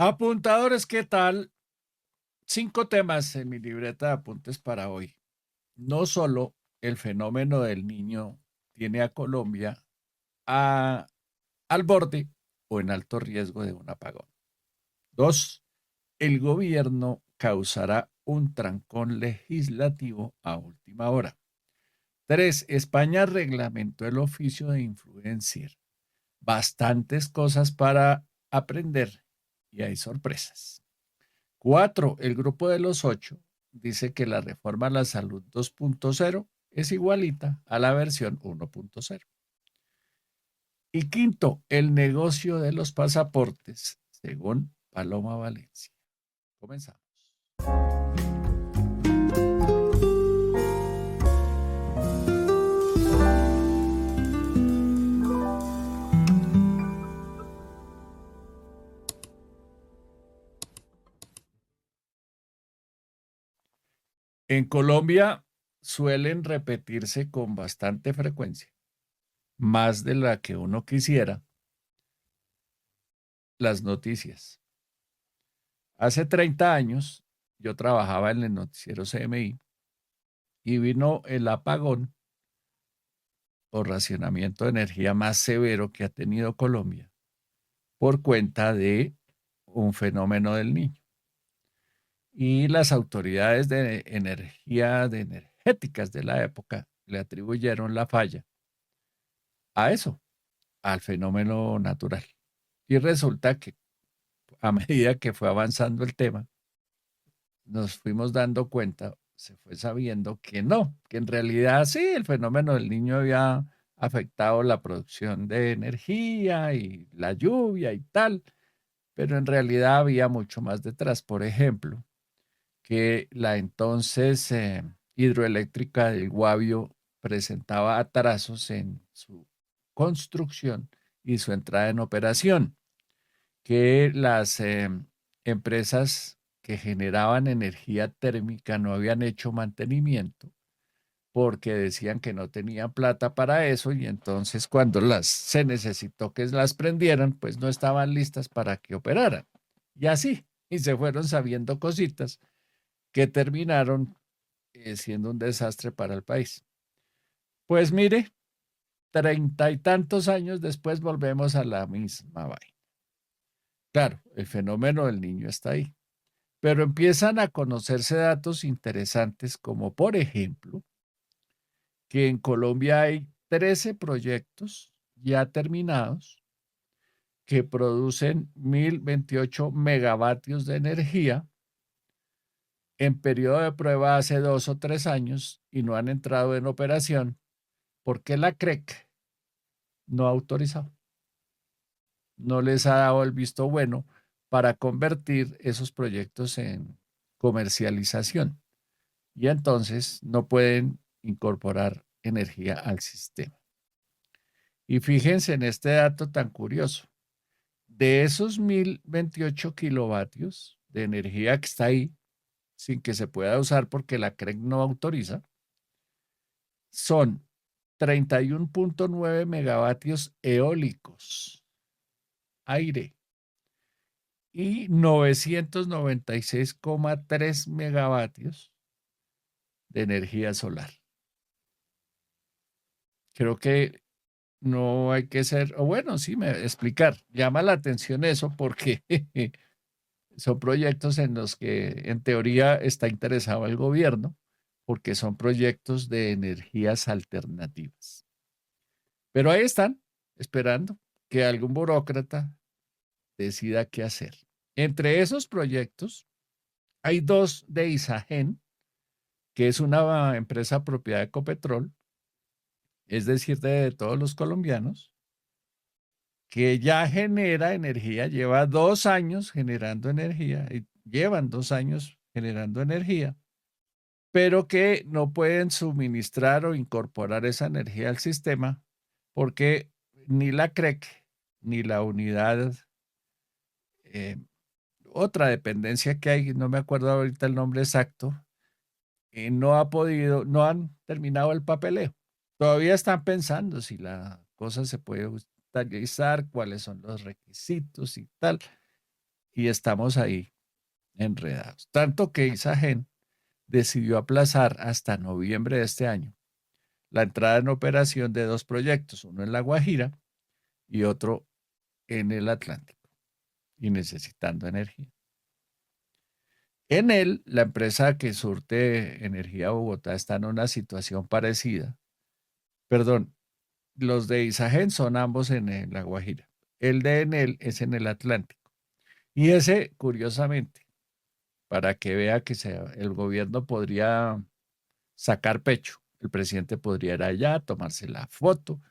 Apuntadores, ¿qué tal? 5 temas en mi libreta de apuntes para hoy. No solo el fenómeno del Niño tiene a Colombia a- al borde o en alto riesgo de un apagón. 2, el gobierno causará un trancón legislativo a última hora. 3, España reglamentó el oficio de influencer. Bastantes cosas para aprender y hay sorpresas. 4, el grupo de los 8 dice que la reforma a la salud 2.0 es igualita a la versión 1.0. Y quinto, el negocio de los pasaportes, según Paloma Valencia. Comenzamos. En Colombia suelen repetirse con bastante frecuencia, más de la que uno quisiera, las noticias. Hace 30 años yo trabajaba en el noticiero CMI y vino el apagón o racionamiento de energía más severo que ha tenido Colombia por cuenta de un fenómeno del Niño. Y las autoridades de energía, de energéticas de la época, le atribuyeron la falla a eso, al fenómeno natural. Y resulta que a medida que fue avanzando el tema, nos fuimos dando cuenta, se fue sabiendo que no, que en realidad sí, el fenómeno del Niño había afectado la producción de energía y la lluvia y tal, pero en realidad había mucho más detrás. Por ejemplo, que la entonces hidroeléctrica del Guavio presentaba atrasos en su construcción y su entrada en operación, que las empresas que generaban energía térmica no habían hecho mantenimiento porque decían que no tenían plata para eso y entonces cuando las se necesitó que las prendieran, pues no estaban listas para que operaran. Y así, y se fueron sabiendo cositas que terminaron siendo un desastre para el país. Pues mire, 30 y tantos años después volvemos a la misma vaina. Claro, el fenómeno del Niño está ahí, pero empiezan a conocerse datos interesantes como por ejemplo que en Colombia hay 13 proyectos ya terminados que producen 1028 megavatios de energía en periodo de prueba hace 2 o 3 años y no han entrado en operación porque la CREC no ha autorizado, no les ha dado el visto bueno para convertir esos proyectos en comercialización y entonces no pueden incorporar energía al sistema. Y fíjense en este dato tan curioso. De esos 1028 kilovatios de energía que está ahí, sin que se pueda usar porque la CREC no autoriza, son 31.9 megavatios eólicos, aire, y 996,3 megavatios de energía solar. Creo que no hay que ser, o bueno, sí, explicar. Llama la atención eso porque son proyectos en los que en teoría está interesado el gobierno, porque son proyectos de energías alternativas. Pero ahí están, esperando que algún burócrata decida qué hacer. Entre esos proyectos hay dos de Isagen, que es una empresa propiedad de Ecopetrol, es decir, de todos los colombianos, que ya genera energía, lleva 2 años generando energía, y llevan 2 años generando energía, pero que no pueden suministrar o incorporar esa energía al sistema porque ni la CREC ni la unidad, eh, otra dependencia que hay, no me acuerdo ahorita el nombre exacto, no ha podido, no han terminado el papeleo. Todavía están pensando si la cosa se puede utilizar, cuáles son los requisitos y tal. y estamos ahí enredados. Tanto que Isagen decidió aplazar hasta noviembre de este año la entrada en operación de dos proyectos, uno en La Guajira y otro en el Atlántico, y necesitando energía. En él, la empresa que surte energía a Bogotá está en una situación parecida. Perdón, los de Isagen son ambos en La Guajira. El de Enel es en el Atlántico. Y ese, curiosamente, para que vea que el gobierno podría sacar pecho, el presidente podría ir allá, tomarse la foto,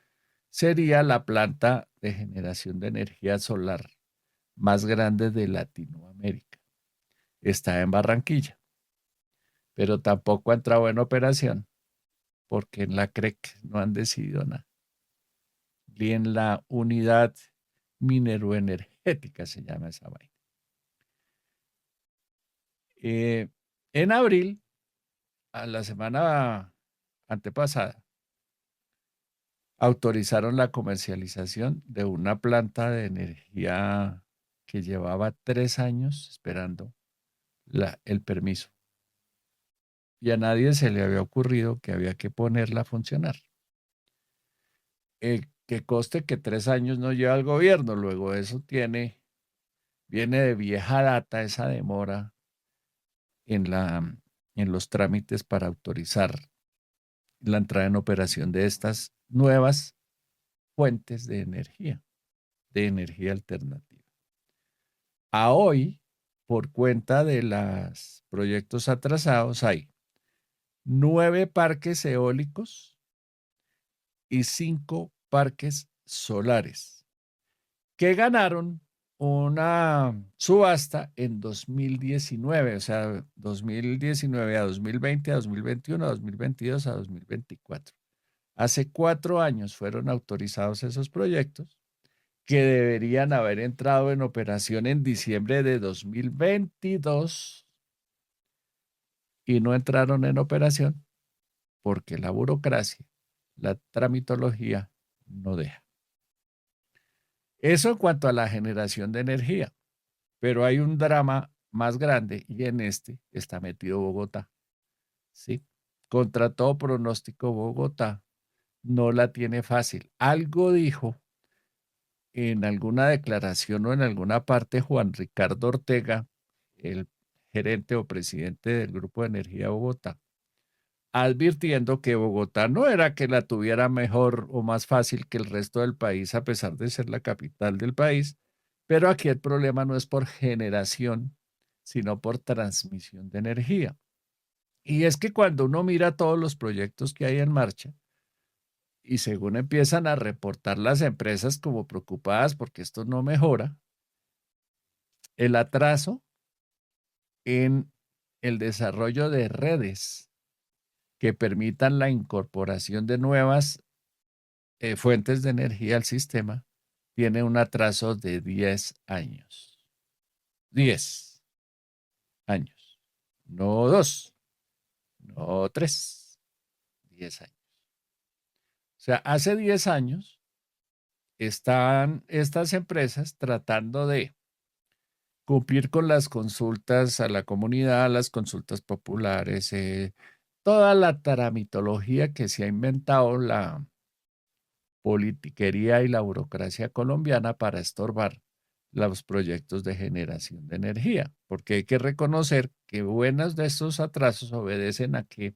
sería la planta de generación de energía solar más grande de Latinoamérica. Está en Barranquilla, pero tampoco ha entrado en operación porque en la CREC no han decidido nada. Ni en la unidad mineroenergética se llama esa vaina. En abril, a la semana antepasada, autorizaron la comercialización de una planta de energía que llevaba 3 años esperando el permiso. Y a nadie se le había ocurrido que había que ponerla a funcionar. Que conste que 3 años no lleva el gobierno, luego eso viene de vieja data esa demora en los trámites para autorizar la entrada en operación de estas nuevas fuentes de energía alternativa. A hoy, por cuenta de los proyectos atrasados, hay 9 parques eólicos y 5 parques solares que ganaron una subasta en 2019, o sea, 2019 a 2020, a 2021, a 2022, a 2024. Hace 4 años fueron autorizados esos proyectos que deberían haber entrado en operación en diciembre de 2022 y no entraron en operación porque la burocracia, la tramitología no deja. Eso en cuanto a la generación de energía, pero hay un drama más grande y en este está metido Bogotá. ¿Sí? Contra todo pronóstico, Bogotá no la tiene fácil. Algo dijo en alguna declaración o en alguna parte Juan Ricardo Ortega, el gerente o presidente del Grupo de Energía Bogotá, advirtiendo que Bogotá no era que la tuviera mejor o más fácil que el resto del país, a pesar de ser la capital del país, pero aquí el problema no es por generación, sino por transmisión de energía. Y es que cuando uno mira todos los proyectos que hay en marcha, y según empiezan a reportar las empresas como preocupadas porque esto no mejora, el atraso en el desarrollo de redes que permitan la incorporación de nuevas fuentes de energía al sistema tiene un atraso de 10 años. 10 años. No 2, no 3, 10 años. O sea, hace 10 años están estas empresas tratando de cumplir con las consultas a la comunidad, las consultas populares, toda la tramitología que se ha inventado la politiquería y la burocracia colombiana para estorbar los proyectos de generación de energía, porque hay que reconocer que buenos de estos atrasos obedecen a que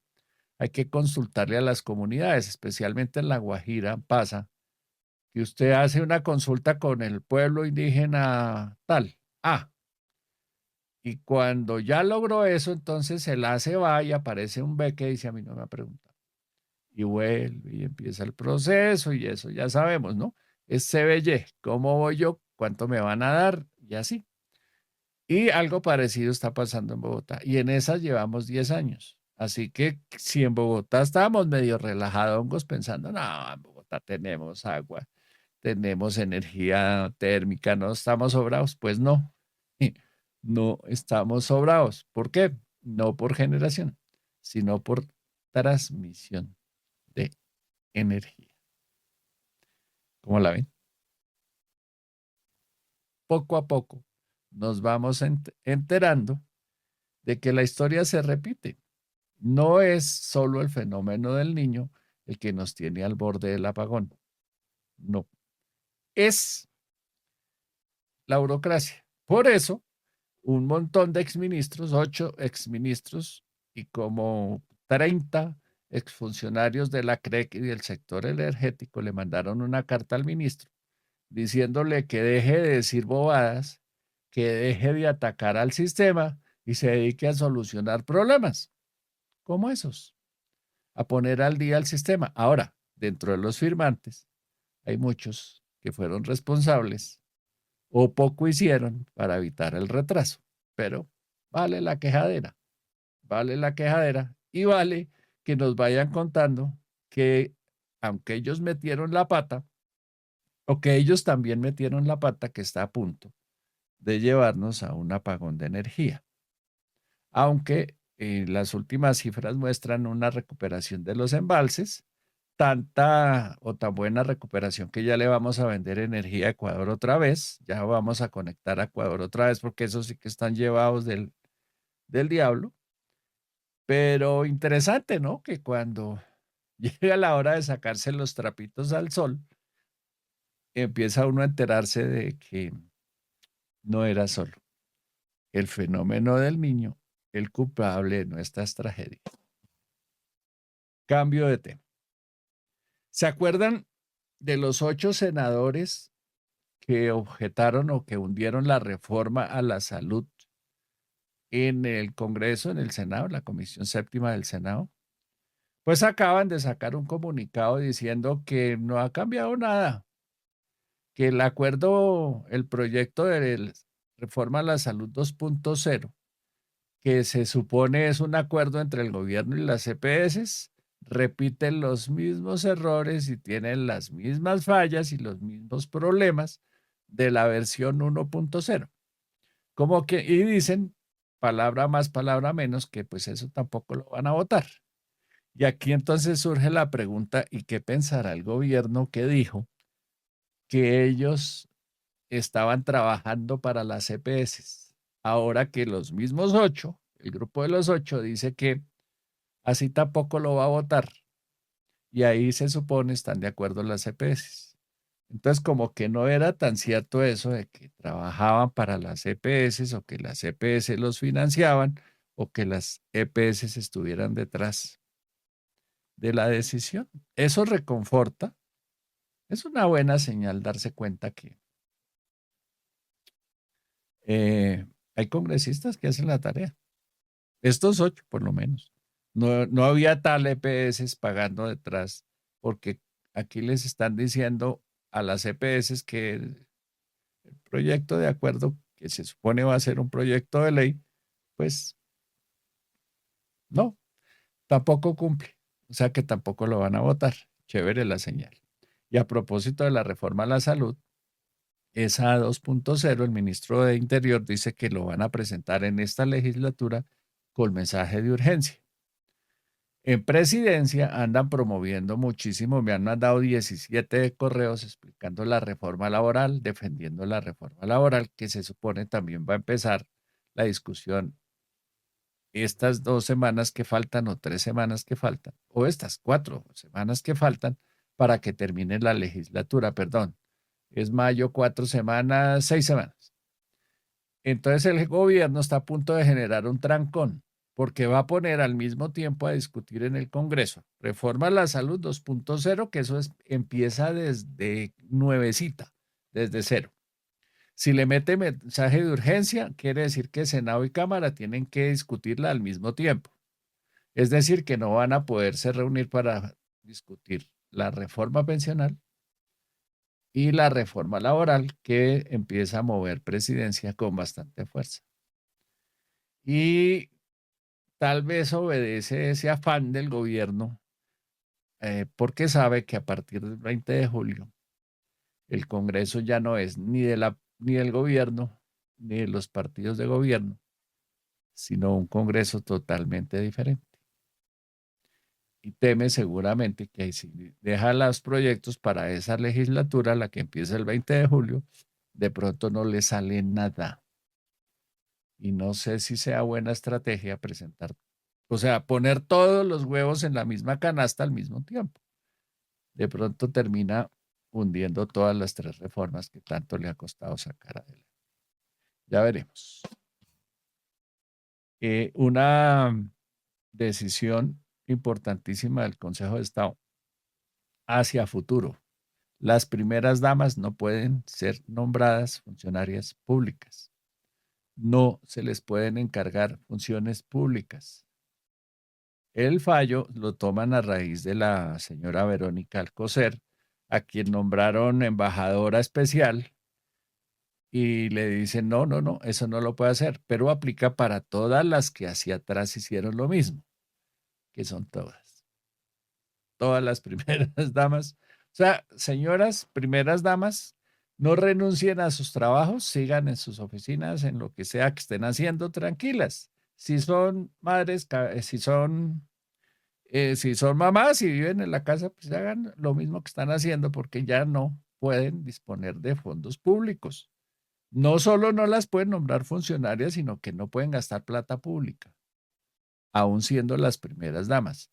hay que consultarle a las comunidades, especialmente en La Guajira pasa que usted hace una consulta con el pueblo indígena tal, y cuando ya logró eso, entonces el se va y aparece un B que dice a mí no me ha preguntado. Y vuelve y empieza el proceso y eso ya sabemos, ¿no? Es CBY, ¿cómo voy yo? ¿Cuánto me van a dar? Y así. Y algo parecido está pasando en Bogotá. Y en esa llevamos 10 años. Así que si en Bogotá estábamos medio relajadongos pensando, no, en Bogotá tenemos agua, tenemos energía térmica, no estamos sobrados, pues no. No estamos sobrados. ¿Por qué? No por generación, sino por transmisión de energía. ¿Cómo la ven? Poco a poco nos vamos enterando de que la historia se repite. No es solo el fenómeno del niño el que nos tiene al borde del apagón. No, es la burocracia. Por eso, un montón de exministros, 8 exministros y como 30 exfuncionarios de la CREC y del sector energético le mandaron una carta al ministro diciéndole que deje de decir bobadas, que deje de atacar al sistema y se dedique a solucionar problemas como esos, a poner al día el sistema. Ahora, dentro de los firmantes, hay muchos que fueron responsables o poco hicieron para evitar el retraso, pero vale la quejadera y vale que nos vayan contando que aunque ellos metieron la pata, o que ellos también metieron la pata que está a punto de llevarnos a un apagón de energía. Aunque las últimas cifras muestran una recuperación de los embalses, tanta o tan buena recuperación que ya le vamos a vender energía a Ecuador otra vez, ya vamos a conectar a Ecuador otra vez porque esos sí que están llevados del diablo. Pero interesante, ¿no? Que cuando llega la hora de sacarse los trapitos al sol, empieza uno a enterarse de que no era solo el fenómeno del niño el culpable de nuestras tragedias. Cambio de tema. ¿Se acuerdan de los 8 senadores que objetaron o que hundieron la reforma a la salud en el Congreso, en el Senado, la Comisión Séptima del Senado? Pues acaban de sacar un comunicado diciendo que no ha cambiado nada, que el acuerdo, el proyecto de reforma a la salud 2.0, que se supone es un acuerdo entre el gobierno y las EPS, repiten los mismos errores y tienen las mismas fallas y los mismos problemas de la versión 1.0. Como que, y dicen, palabra más, palabra menos, que pues eso tampoco lo van a votar. Y aquí entonces surge la pregunta, ¿y qué pensará el gobierno que dijo que ellos estaban trabajando para las EPS? Ahora que los mismos 8, el grupo de los 8 dice que así tampoco lo va a votar. Y ahí se supone están de acuerdo las EPS. Entonces, como que no era tan cierto eso de que trabajaban para las EPS o que las EPS los financiaban o que las EPS estuvieran detrás de la decisión. Eso reconforta. Es una buena señal darse cuenta que hay congresistas que hacen la tarea. Estos 8, por lo menos. No había tal EPS pagando detrás, porque aquí les están diciendo a las EPS que el proyecto de acuerdo, que se supone va a ser un proyecto de ley, pues no, tampoco cumple. O sea que tampoco lo van a votar. Chévere la señal. Y a propósito de la reforma a la salud, esa 2.0, el ministro de Interior dice que lo van a presentar en esta legislatura con mensaje de urgencia. En presidencia andan promoviendo muchísimo, me han mandado 17 correos explicando la reforma laboral, defendiendo la reforma laboral, que se supone también va a empezar la discusión estas 2 semanas que faltan o 3 semanas que faltan, o estas 4 semanas que faltan para que termine la legislatura, perdón. Es mayo, 4 semanas, 6 semanas. Entonces el gobierno está a punto de generar un trancón porque va a poner al mismo tiempo a discutir en el Congreso reforma a la salud 2.0, que eso empieza desde nuevecita, desde cero. Si le mete mensaje de urgencia, quiere decir que Senado y Cámara tienen que discutirla al mismo tiempo. Es decir, que no van a poderse reunir para discutir la reforma pensional y la reforma laboral que empieza a mover presidencia con bastante fuerza. Y tal vez obedece ese afán del gobierno porque sabe que a partir del 20 de julio el Congreso ya no es ni del gobierno ni de los partidos de gobierno, sino un Congreso totalmente diferente. Y teme seguramente que si deja los proyectos para esa legislatura, la que empieza el 20 de julio, de pronto no le sale nada. Y no sé si sea buena estrategia presentar, o sea, poner todos los huevos en la misma canasta al mismo tiempo. De pronto termina hundiendo todas las 3 reformas que tanto le ha costado sacar adelante. Ya veremos. Una decisión importantísima del Consejo de Estado hacia futuro. Las primeras damas no pueden ser nombradas funcionarias públicas. No se les pueden encargar funciones públicas. El fallo lo toman a raíz de la señora Verónica Alcocer, a quien nombraron embajadora especial, y le dicen, no, no, no, eso no lo puede hacer, pero aplica para todas las que hacia atrás hicieron lo mismo, que son todas las primeras damas. O sea, señoras primeras damas, no renuncien a sus trabajos, sigan en sus oficinas, en lo que sea que estén haciendo, tranquilas. Si son madres, si son mamás y viven en la casa, pues hagan lo mismo que están haciendo porque ya no pueden disponer de fondos públicos. No solo no las pueden nombrar funcionarias, sino que no pueden gastar plata pública, aún siendo las primeras damas.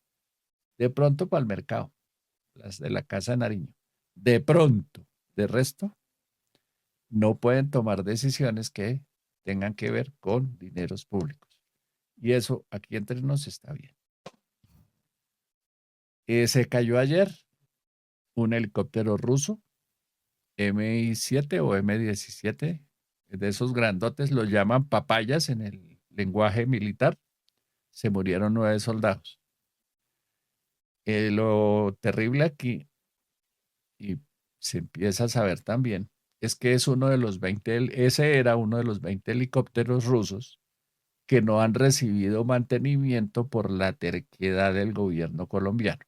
De pronto para el mercado, las de la Casa de Nariño. De pronto, de resto, no pueden tomar decisiones que tengan que ver con dineros públicos. Y eso aquí entre nos está bien. Se cayó ayer un helicóptero ruso, Mi-7 o M-17, de esos grandotes, los llaman papayas en el lenguaje militar. Se murieron 9 soldados. Lo terrible aquí, y se empieza a saber también, es que es uno de los 20, ese era uno de los 20 helicópteros rusos que no han recibido mantenimiento por la terquedad del gobierno colombiano,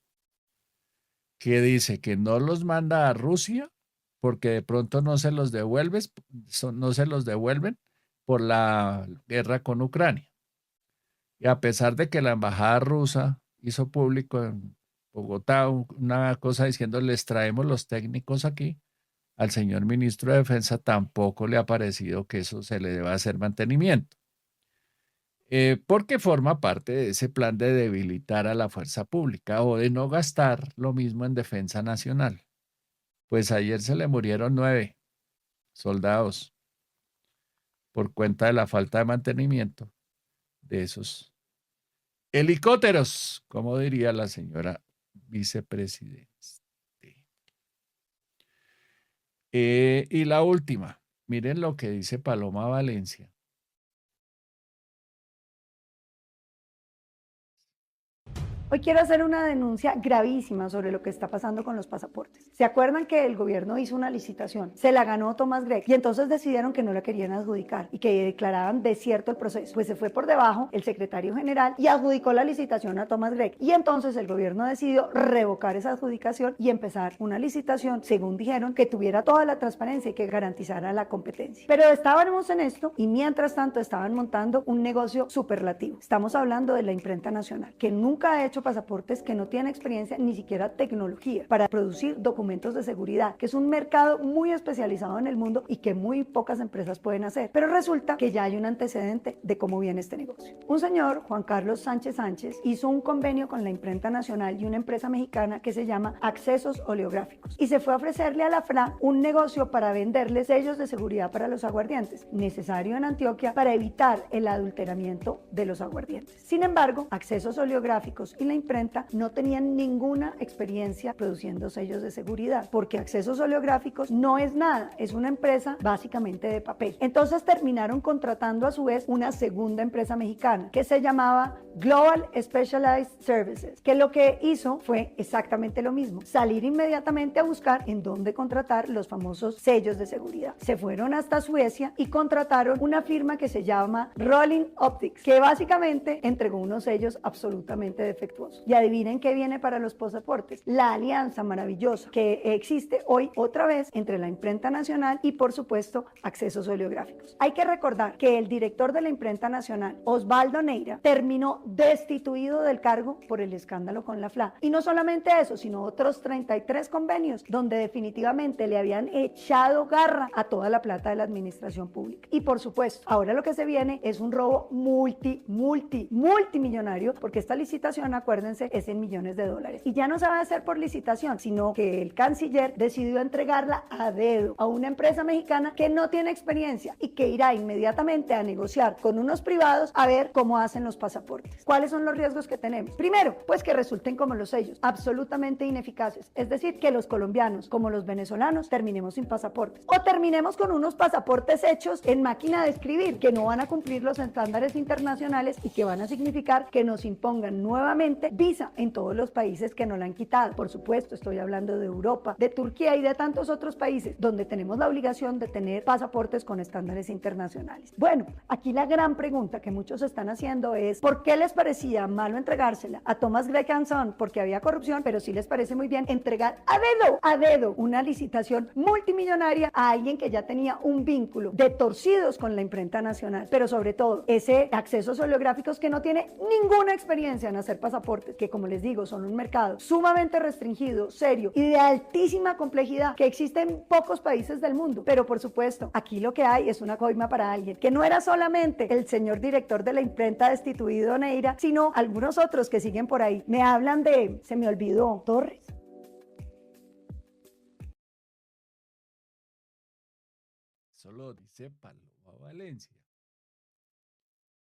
que dice que no los manda a Rusia porque de pronto no se los no se los devuelven por la guerra con Ucrania. Y a pesar de que la embajada rusa hizo público en Bogotá una cosa diciendo les traemos los técnicos aquí, al señor ministro de Defensa tampoco le ha parecido que eso se le deba hacer mantenimiento. Porque forma parte de ese plan de debilitar a la fuerza pública o de no gastar lo mismo en defensa nacional. Pues ayer se le murieron 9 soldados por cuenta de la falta de mantenimiento de esos helicópteros, como diría la señora vicepresidente. Y la última, miren lo que dice Paloma Valencia. Hoy quiero hacer una denuncia gravísima sobre lo que está pasando con los pasaportes. ¿Se acuerdan que el gobierno hizo una licitación? Se la ganó Thomas Gregg y entonces decidieron que no la querían adjudicar y que declaraban desierto el proceso. Pues se fue por debajo el secretario general y adjudicó la licitación a Thomas Gregg. Y entonces el gobierno decidió revocar esa adjudicación y empezar una licitación, según dijeron, que tuviera toda la transparencia y que garantizara la competencia. Pero estábamos en esto y mientras tanto estaban montando un negocio superlativo. Estamos hablando de la Imprenta Nacional, que nunca ha hecho pasaportes, que no tiene experiencia ni siquiera tecnología para producir documentos de seguridad, que es un mercado muy especializado en el mundo y que muy pocas empresas pueden hacer. Pero resulta que ya hay un antecedente de cómo viene este negocio. Un señor, Juan Carlos Sánchez Sánchez, hizo un convenio con la Imprenta Nacional y una empresa mexicana que se llama Accesos Oleográficos y se fue a ofrecerle a la FRA un negocio para venderle sellos de seguridad para los aguardientes, necesario en Antioquia para evitar el adulteramiento de los aguardientes. Sin embargo, Accesos Oleográficos y la imprenta no tenían ninguna experiencia produciendo sellos de seguridad, porque Accesos Oleográficos no es nada, es una empresa básicamente de papel. Entonces terminaron contratando a su vez una segunda empresa mexicana que se llamaba Global Specialized Services, que lo que hizo fue exactamente lo mismo, salir inmediatamente a buscar en dónde contratar los famosos sellos de seguridad. Se fueron hasta Suecia y contrataron una firma que se llama Rolling Optics, que básicamente entregó unos sellos absolutamente defectuosos. defectuoso. Y adivinen qué viene para los pasaportes. La alianza maravillosa que existe hoy otra vez entre la Imprenta Nacional y, por supuesto, Accesos Oleográficos. Hay que recordar que el director de la Imprenta Nacional, Osvaldo Neira, terminó destituido del cargo por el escándalo con la FLA. Y no solamente eso, sino otros 33 convenios donde definitivamente le habían echado garra a toda la plata de la administración pública. Y por supuesto, ahora lo que se viene es un robo multimillonario, porque esta licitación, acuérdense, es en millones de dólares. Y ya no se va a hacer por licitación, sino que el canciller decidió entregarla a dedo a una empresa mexicana que no tiene experiencia y que irá inmediatamente a negociar con unos privados a ver cómo hacen los pasaportes. ¿Cuáles son los riesgos que tenemos? Primero, pues que resulten como los sellos, absolutamente ineficaces. Es decir, que los colombianos, como los venezolanos, terminemos sin pasaportes. O terminemos con unos pasaportes hechos en máquina de escribir, que no van a cumplir los estándares internacionales y que van a significar que nos impongan nuevamente visa en todos los países que nos la han quitado. Por supuesto, estoy hablando de Europa, de Turquía y de tantos otros países donde tenemos la obligación de tener pasaportes con estándares internacionales. Bueno, aquí la gran pregunta que muchos están haciendo es ¿por qué les parecía malo entregársela a Thomas Gregg & Son? Porque había corrupción, pero sí les parece muy bien entregar a dedo una licitación multimillonaria a alguien que ya tenía un vínculo de torcidos con la Imprenta Nacional, pero sobre todo ese Accesos Oleográficos que no tiene ninguna experiencia en hacer pasaportes, que como les digo son un mercado sumamente restringido, serio y de altísima complejidad que existe en pocos países del mundo. Pero por supuesto, aquí lo que hay es una coima para alguien, que no era solamente el señor director de la imprenta destituido Neira, sino algunos otros que siguen por ahí. Me hablan de, se me olvidó, Torres. Solo dice Paloma Valencia,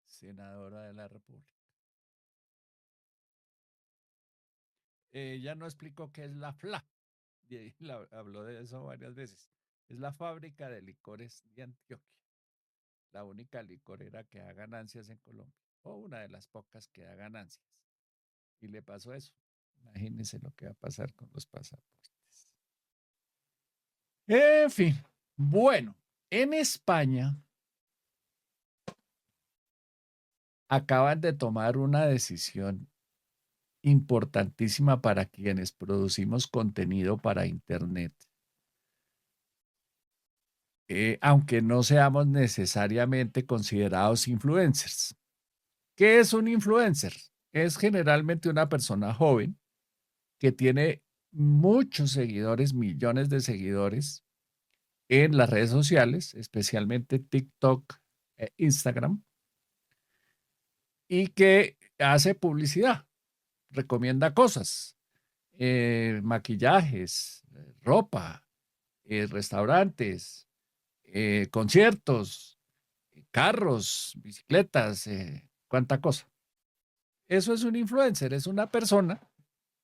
senadora de la República. Ella no explicó qué es la FLA, y habló de eso varias veces. Es la fábrica de licores de Antioquia, la única licorera que da ganancias en Colombia, o una de las pocas que da ganancias. Y le pasó eso. Imagínense lo que va a pasar con los pasaportes. En fin, bueno, en España acaban de tomar una decisión importantísima para quienes producimos contenido para Internet. Aunque no seamos necesariamente considerados influencers. ¿Qué es un influencer? Es generalmente una persona joven que tiene muchos seguidores, millones de seguidores en las redes sociales, especialmente TikTok e Instagram, y que hace publicidad, recomienda cosas, maquillajes, ropa, restaurantes, conciertos, carros, bicicletas, cuánta cosa. Eso es un influencer, es una persona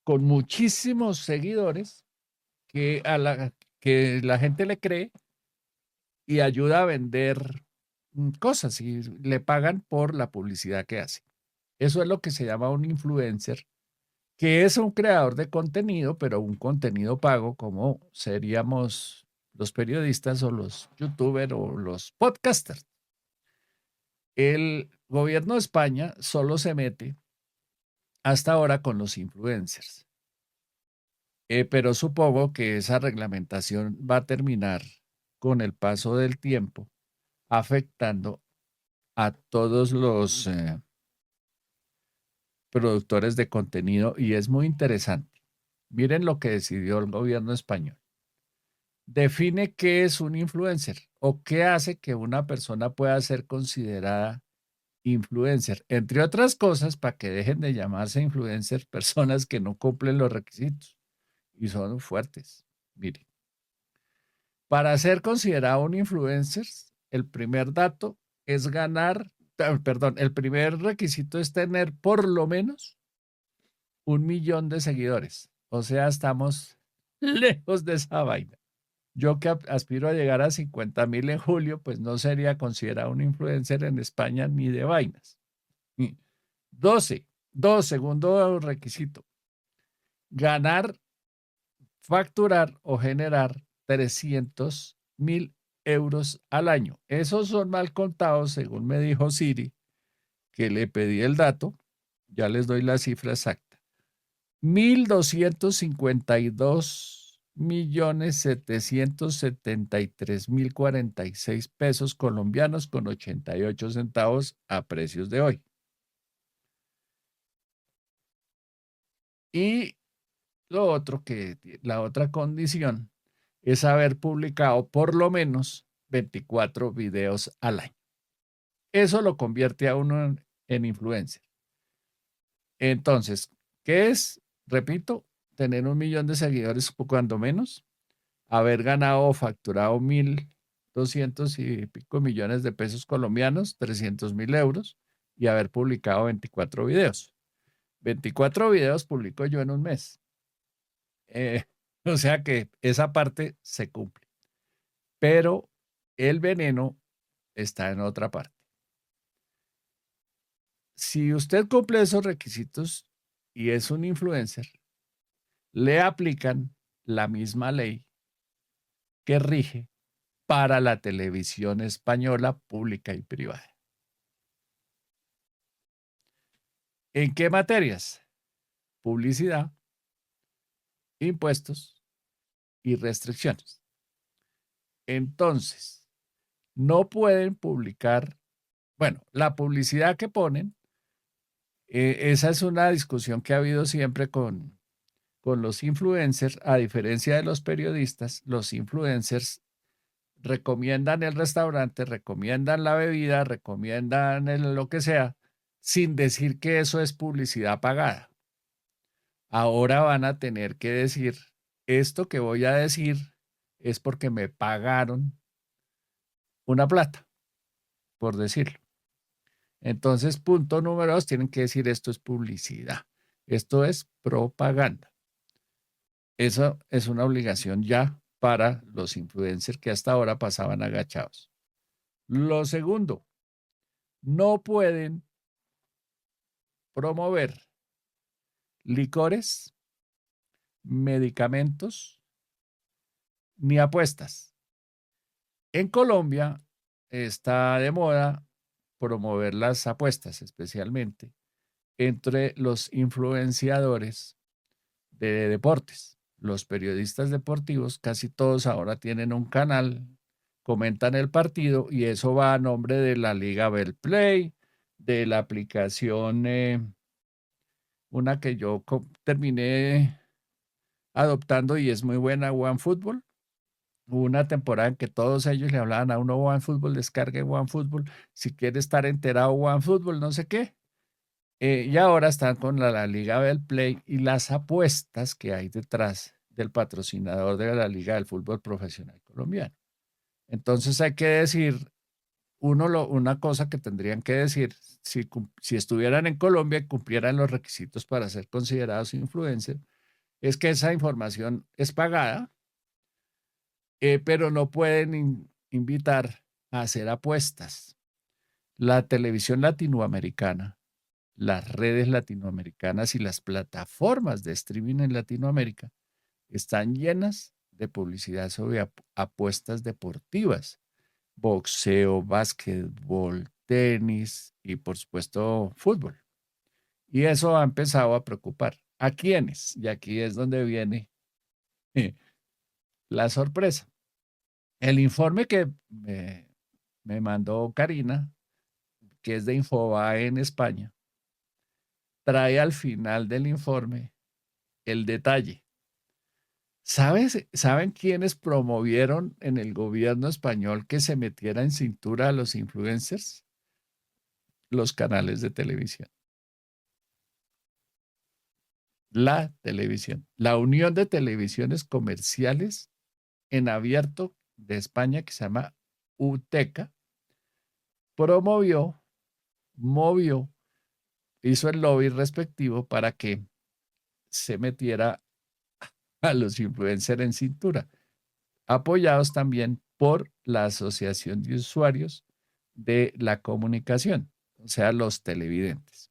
con muchísimos seguidores que la gente le cree y ayuda a vender cosas y le pagan por la publicidad que hace. Eso es lo que se llama un influencer, que es un creador de contenido, pero un contenido pago como seríamos los periodistas o los youtubers o los podcasters. El gobierno de España solo se mete hasta ahora con los influencers. Pero supongo que esa reglamentación va a terminar con el paso del tiempo, afectando a todos los productores de contenido y es muy interesante. Miren lo que decidió el gobierno español. Define qué es un influencer o qué hace que una persona pueda ser considerada influencer, entre otras cosas, para que dejen de llamarse influencer personas que no cumplen los requisitos y son fuertes. Mire, para ser considerado un influencer, el primer dato es el primer requisito es tener por lo menos 1 millón de seguidores. O sea, estamos lejos de esa vaina. Yo que aspiro a llegar a 50,000 en julio, pues no sería considerado un influencer en España ni de vainas. 2, segundo requisito, facturar o generar 300,000 euros al año. Esos son mal contados, según me dijo Siri, que le pedí el dato, ya les doy la cifra exacta. $1.252.773.046 colombianos con 88 centavos a precios de hoy. Y lo otro la otra condición es haber publicado por lo menos 24 videos al año. Eso lo convierte a uno en influencer. Entonces, ¿qué es? Repito, tener 1 millón de seguidores cuando menos, haber ganado o facturado 1.200 y pico millones de pesos colombianos, 300.000 euros, y haber publicado 24 videos. 24 videos publico yo en un mes. O sea que esa parte se cumple. Pero el veneno está en otra parte. Si usted cumple esos requisitos y es un influencer, le aplican la misma ley que rige para la televisión española pública y privada. ¿En qué materias? Publicidad, impuestos y restricciones. Entonces, no pueden publicar, bueno, la publicidad que ponen, esa es una discusión que ha habido siempre con los influencers. A diferencia de los periodistas, los influencers recomiendan el restaurante, recomiendan la bebida, recomiendan lo que sea, sin decir que eso es publicidad pagada. Ahora van a tener que decir, esto que voy a decir es porque me pagaron una plata, por decirlo. Entonces, punto número 2, tienen que decir esto es publicidad, esto es propaganda. Eso es una obligación ya para los influencers que hasta ahora pasaban agachados. Lo segundo, no pueden promover licores, medicamentos ni apuestas. En Colombia está de moda promover las apuestas, especialmente entre los influenciadores de deportes. Los periodistas deportivos, casi todos ahora tienen un canal, comentan el partido y eso va a nombre de la Liga Betplay, de la aplicación, una que yo terminé adoptando y es muy buena, OneFootball. Hubo una temporada en que todos ellos le hablaban a uno OneFootball, descargue OneFootball, si quiere estar enterado OneFootball, no sé qué. Y ahora están con la Liga Betplay y las apuestas que hay detrás del patrocinador de la Liga del Fútbol Profesional Colombiano. Entonces hay que decir, una cosa que tendrían que decir, si estuvieran en Colombia y cumplieran los requisitos para ser considerados influencers, es que esa información es pagada, pero no pueden invitar a hacer apuestas. La televisión latinoamericana, las redes latinoamericanas y las plataformas de streaming en Latinoamérica están llenas de publicidad sobre apuestas deportivas, boxeo, básquetbol, tenis y por supuesto fútbol. Y eso ha empezado a preocupar. ¿A quiénes? Y aquí es donde viene la sorpresa. El informe que me mandó Karina, que es de Infobae en España, trae al final del informe el detalle. ¿Saben quiénes promovieron en el gobierno español que se metiera en cintura a los influencers? Los canales de televisión. La televisión. La Unión de Televisiones Comerciales en Abierto de España, que se llama UTECA, movió, hizo el lobby respectivo para que se metiera a los influencers en cintura, apoyados también por la Asociación de Usuarios de la Comunicación, o sea, los televidentes,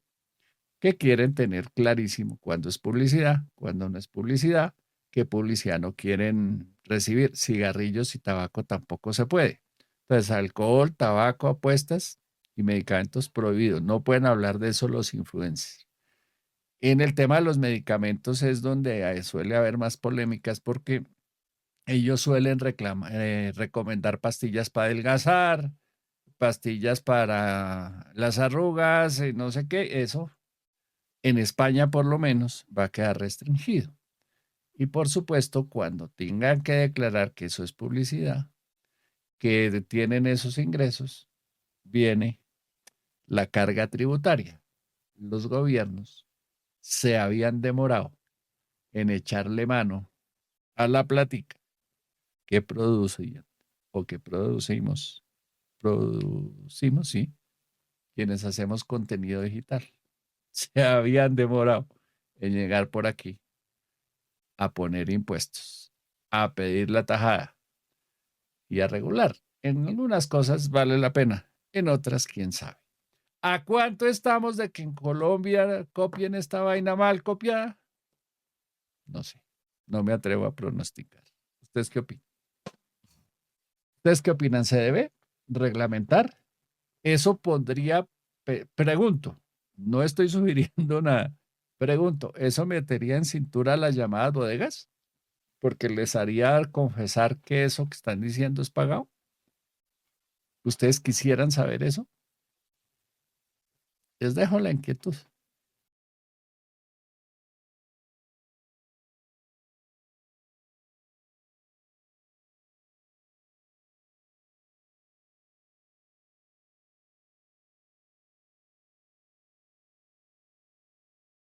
que quieren tener clarísimo cuándo es publicidad, cuándo no es publicidad, qué publicidad no quieren recibir. Cigarrillos y tabaco tampoco se puede. Entonces, alcohol, tabaco, apuestas y medicamentos prohibidos. No pueden hablar de eso los influencers. En el tema de los medicamentos es donde suele haber más polémicas porque ellos suelen recomendar pastillas para adelgazar, pastillas para las arrugas, no sé qué, eso en España por lo menos va a quedar restringido. Y por supuesto, cuando tengan que declarar que eso es publicidad, que tienen esos ingresos, viene la carga tributaria. Los gobiernos se habían demorado en echarle mano a la plática que producían o que producimos, sí, quienes hacemos contenido digital. Se habían demorado en llegar por aquí a poner impuestos, a pedir la tajada y a regular. En algunas cosas vale la pena, en otras quién sabe. ¿A cuánto estamos de que en Colombia copien esta vaina mal copiada? No sé, no me atrevo a pronosticar. ¿Ustedes qué opinan? ¿Ustedes qué opinan? ¿Se debe reglamentar? Eso pondría, pregunto, no estoy sugiriendo nada, pregunto, ¿eso metería en cintura las llamadas bodegas? Porque les haría confesar que eso que están diciendo es pagado. ¿Ustedes quisieran saber eso? Les dejo la inquietud.